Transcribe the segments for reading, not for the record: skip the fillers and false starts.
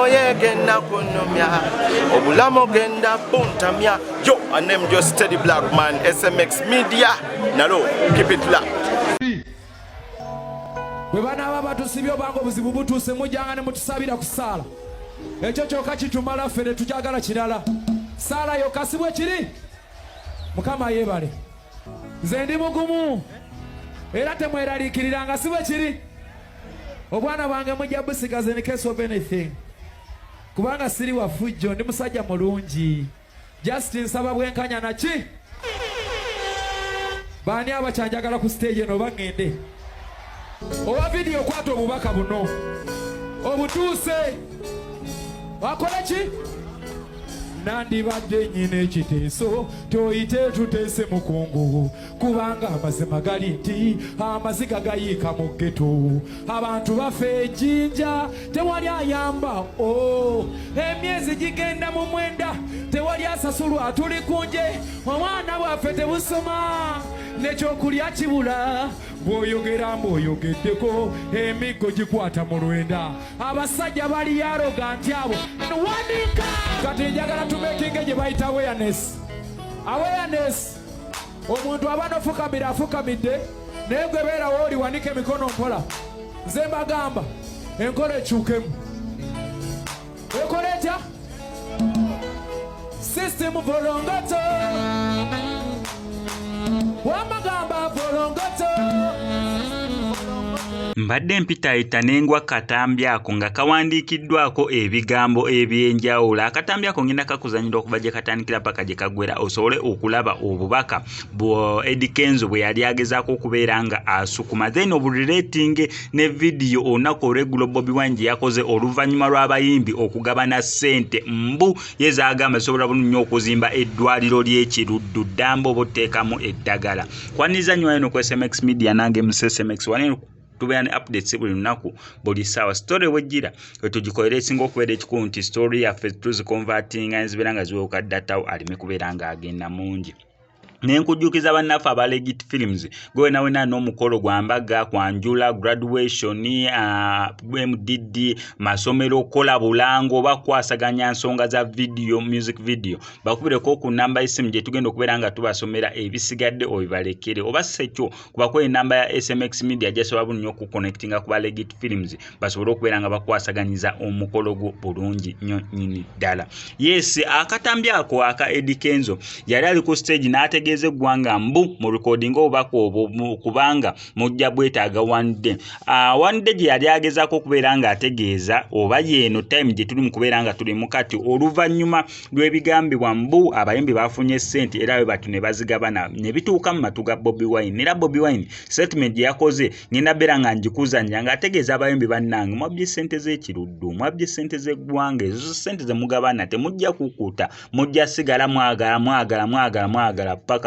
moye genda kunomya obulamo genda puntamya. Yo, I name just Steady Black Man, SMX Media. Nalo, keep it locked. Bwe bana baba tusibyo bango buzibu butuse mujanga ne mutusabira kusala. Ekyo kyokka kitumala fene tujagala kirala. Sala yo kasibwe kiri. Mukama yebale. Nze ndi mugumu. Era temweraliikiriranga sibwe kiri. Obwana bange mujja busigaze in case of anything. Kubanga siri wa fujjo ndi musajja mulungi. Just nsaba bwenkanya na ki. Bani abachanjagala ku stage eno bangende. Owa video kwato obubaka buno. Obutuse. Wakola ki? Nandibadde nyine ekiteeso toyite tutese mukungu kubanga amazima gali nti amaziga gayiika mu ghetto abantu bafe ejjinja tewali ayamba emyezi gigenda mu mwenda tewali asasulwa tuli kunje omwana bwaffe tebusoma nekyokulya kibula bw'oyogera mbw'oyogeddeko emiggo gikwata mu lwenda abasajja bali arrogant abo wandika kati njagala tumekinge gye bayita awareness. Omuntu aba nofukamira afukamidde naye gwe beerawo oli wanike emikono mpola. Nze mbagamba enkola ekyukemu ekola etya system volongoto wamagamba volongoto. Mbadde mpitayita n'engwa katambi ako nga kawandiikiddwako ebigambo ebyenjawulo. Akatambi ako ngenda kakuzanyira okuva gye katandikira paka gye kagwera osobole okulaba obubaka Eddy Kenzo bwe yali agezaako okubeera nga asukuma. Then obulirating ne video olunaku olw'eggulo Bobi Wine gye yakoze oluvannyuma lw'abayimbi okugabana ssente mbu ye zaagamba zisobola bulungi okuzimba eddwaliro ly'ekiruddu ddamba oba otteekamu eddagala. Kwaniriza nnyo eno ku SMX Media nange SMX wane tubeera ne updates buli lunaku buli ssaawa. Story wejjira wetugikolera esinga okubeera ekikulu nti story yaffe tuzikonvertinga nezibeera nga ziweeka datawo aleme kubeera nga agenda mungi. Nenkujjukiza bannaffe aba Legit Films gwe nawe n'omukolo gwa mbaga kwanjula graduation MDD masomero kola bulango bakwasaganya nsonga za video music video bakubireko ku namba y'essimu gye tugenda okubeera nga tubasomera ebisigadde obibalekere oba sekyo kubako enamba ya SMX Media gyasobola bulungi okuconnectinga ku ba Legit Films basobole okubeera nga bakwasaganyiza omukolo gwo bulungi nnyo nnyini ddala. Yes, akatambi ako aka Eddy Kenzo yali ali ku stage n'ategeeza eggwanga mbu mu recording obubaka obwo kubanga mujja bwetaaga one day gye yali agezaako okubeera nga ategeeza oba yeeno time gye tuli mu kubeera nga tuli mu kati oluvannyuma lw'ebigambibwa mbu abayimbi bafunye ssente era bwe bati ne bazigabana ne bituuka mu matu ga Bobi Wine. Era Bobi Wine statement gye yakoze ngenda beera nga njikuzannya ng'ategeeza abayimbi bannange mwabye ssente z'ekiruddu mwabye ssente z'eggwanga ezo ssente ze mugabana temujja kukuta mujja sigala mwagala paka.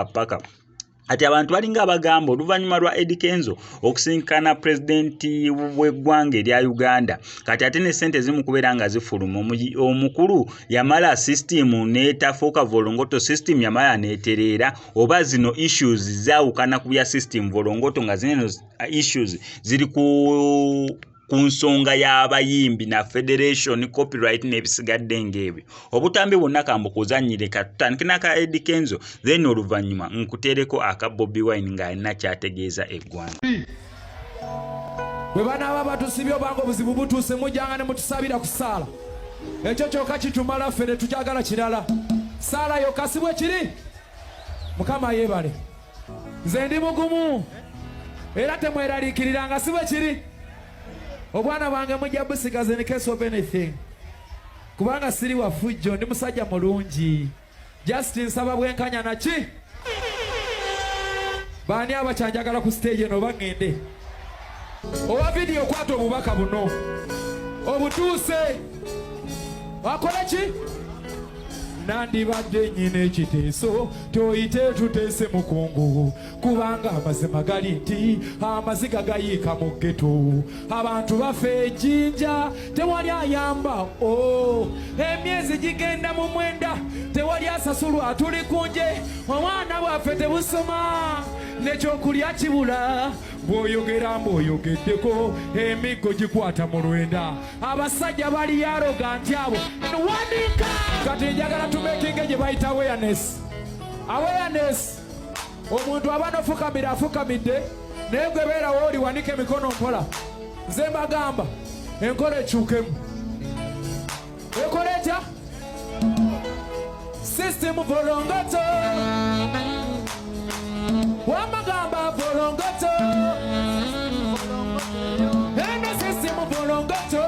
Ati abantu balinga abagamba oluvannyuma lwa Eddy Kenzo okusinkana pulezidenti w'eggwanga erya Uganda kati ate ne ssente zimu kubeera nga zifuluma omukulu yamala system n'etafuuka volongoto system yamala n'etereera oba zino issues zaawukana ku bya system volongoto nga zino issues ziri ku nsonga y'abayimbi na federation copyright n'ebisigadde ng'ebyo. Obutambi bwonna kambukuzannyire katutandike n'aka Eddy Kenzo then oluvannyuma nkuteereko aka Bobi Wine ng'alina kyategeeza eggwanga. Bwe bana baba tusibyo bango buzibu butuse mujanga ne mutusabira ku sala. Ekyo kyokka kitumala fene tujagala kirala. Sala yo kasibwe kiri. Mukama yebale. Nze ndi mugumu. Era temweraliikiriranga sibwe kiri. Obwana bange mujja busigaze in case of anything. Kubanga siri wa fujjo ndi musajja mulungi. Just nsaba bwenkanya na ki. Bani abachanjagala ku stage eno bangende. Owa video kwato obubaka buno. Obutuse. Wakola ki? Nandibadde nyine ekiteeso toyite tutese mukungu kubanga amazima gali nti amaziga gayiika mu ghetto abantu bafe ejjinja tewali ayamba emyezi gigenda mu mwenda tewali asasulwa tuli kunje omwana bwaffe tebusoma nekyokulya kibula bw'oyogera mbw'oyogeddeko emiggo gikwata mu lwenda abasajja bali arrogant abo wandiika kati njagala tumekinge gye bayita awareness omuntu aba nofukamira afukamidde naye gwe beerawo oli wanike emikono mpola nze mbagamba enkola ekyukemu ekola etya system volongoto wamagamba volongoto neno system volongoto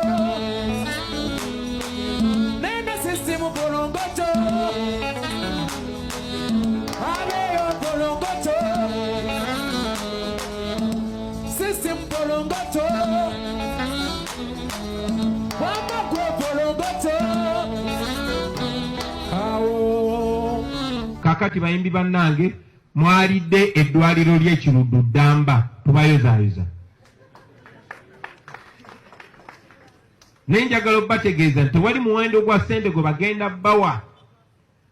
neno system volongoto abeyo volongoto system volongoto wamagwe volongoto awo kakati bayimbi bannange mwalidde eddwaliro ly'ekiruddu ddamba tubayozaayoza naye njagala obbategeeza nti tewali muwendo gwa ssente gwe bagenda bawa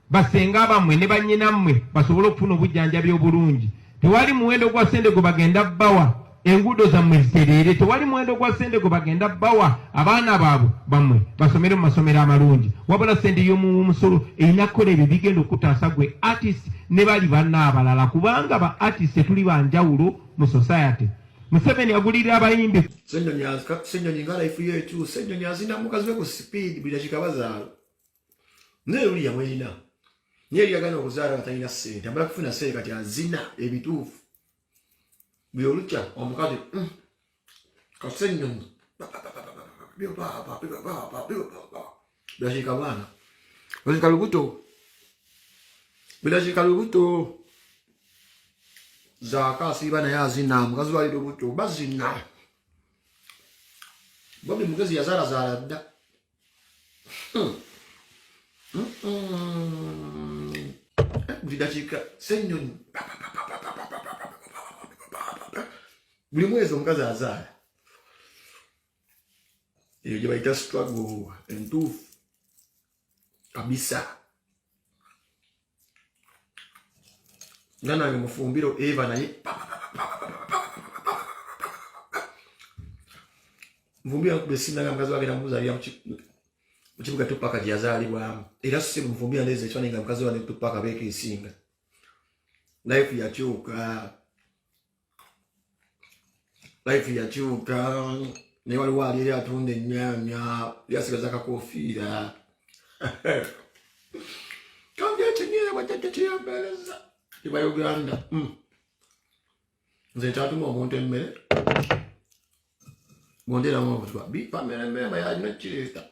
basenga bammwe ne bannyinammwe basobole okufuna obujjanjabi obulungi tewali muwendo gwa ssente gwe bagenda bawa enguudo zammwe zitereere tewali muwendo gwa ssente gwe bagenda bawa abaana baabwe bammwe basomere mu masomero amalungi wabula ssente y'omumusolo erina kukola ebyo bigenda okutaasa gwe artist ne bali banna abalala kubanga ba artist tuli banjawulo mu society Museveni agulira abayimbi Senyonyi nga life yetu Senyonyi azina mukazi we ku speed bila kikabazaalo ne uli ya mwelina ne yagana okuzaala atalina ssente ambala kufuna ssente kati azina ebituufu biolucha omukazi kasenyonyi bila kikabana bila kikalubuto zaka siba na yazina mukazi wali lubuto bazina Bobi mukazi yazala da Bidachika senyonyi buli mwezi omukazi azala eyo gye bayita struggle entuufu kabisa nga nange mufumbiro Eva naye mvumbira nkubesina nga mukazi wage namuzalira mu kibuga Tupaka gye yazaalibwamu era si muvumbira ndeeza ekifaananyi nga mukazi wage Tupaka beekeesinga life yakyuka naye waliwo ali eri atunda ennyaanya lyasigaza akakoofiira kange ekinyeera bwajjajja kyeyambeereza iba Uganda nze nkyatuma omuntu emmere bonderamu obutwa bipamera emmere yalina kireeta